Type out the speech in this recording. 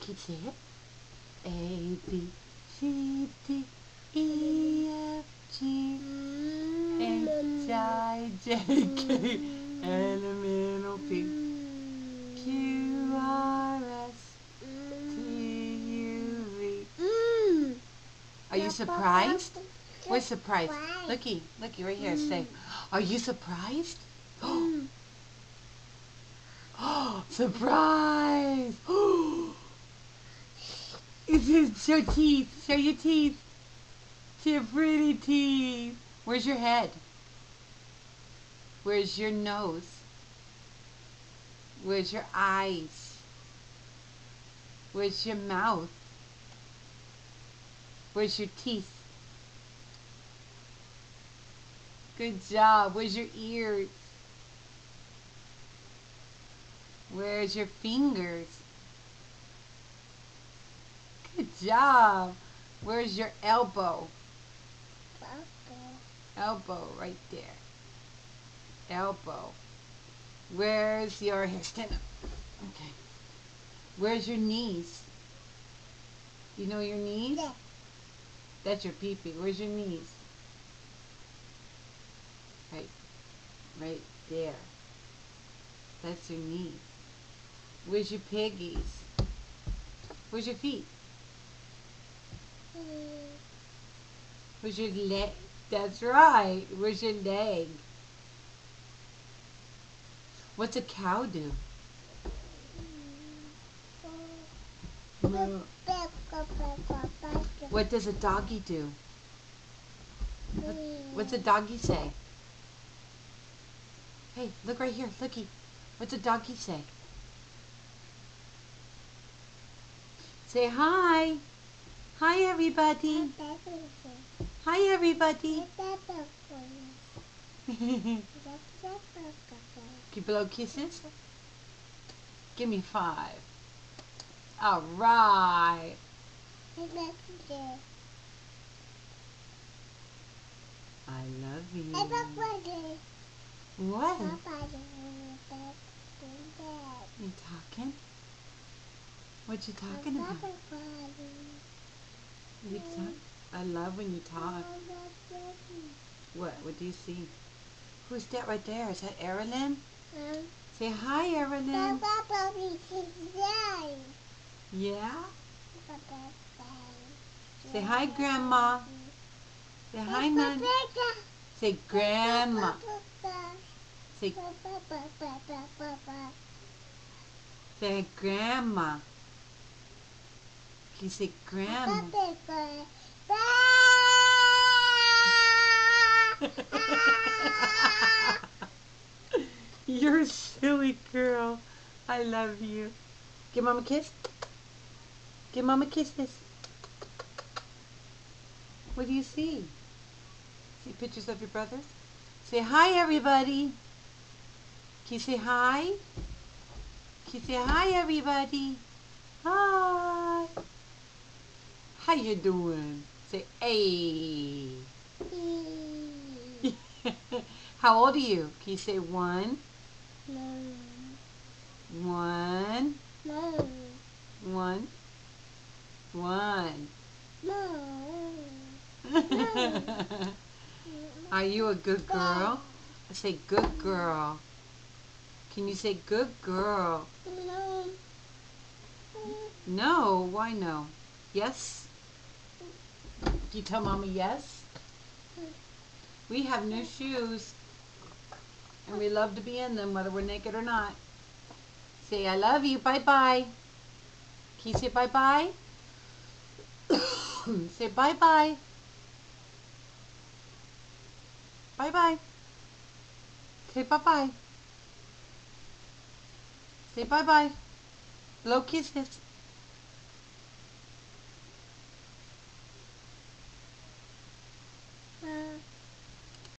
Can you say it? A, B, C, D, E, F, G, H, I, J, K, L, M, N, O, P, Q, R, S, T, U, V. Are you surprised? We're surprised. Looky right here. Say, are you surprised? Oh, surprise! Show your teeth. Show your teeth. See your pretty teeth. Where's your head? Where's your nose? Where's your eyes? Where's your mouth? Where's your teeth? Good job. Where's your ears? Where's your fingers? Good job. Where's your elbow? Elbow right there. Elbow. Where's your, here, stand up. Okay. Where's your knees? You know your knees? Yeah. That's your pee-pee. Where's your knees? Right there. That's your knees. Where's your piggies? Where's your feet? Where's your leg? That's right. Where's your leg? What's a cow do? What does a doggy do? What's a doggy say? Hey, look right here. Looky. What's a doggy say? Say hi. Hi, everybody. Hi, everybody. Can you blow kisses? Give me 5. All right. I love you. What? You talking? What you talking about? You talk? I love when you talk. What? What do you see? Who's that right there? Is that Erilyn? Say hi, Erilyn. Yeah? Say hi, Grandma. Say hi, Nan. Say Grandma. Say Grandma. Can you say Grandma? You're a silly girl. I love you. Give Mom a kiss. Give Mom a kiss. What do you see? See pictures of your brothers? Say hi, everybody. Can you say hi? Can you say hi, everybody? Hi. How you doing? Say hey. How old are you? Can you say 1? No. 1. No. 1. 1. No. Are you a good girl? Say good girl. Can you say good girl? No. No? Why no? Yes? Can you tell Mommy yes? We have new shoes. And we love to be in them whether we're naked or not. Say I love you. Bye-bye. Can you say bye-bye? Say bye-bye. Bye-bye. Say bye-bye. Say bye-bye. Blow kisses.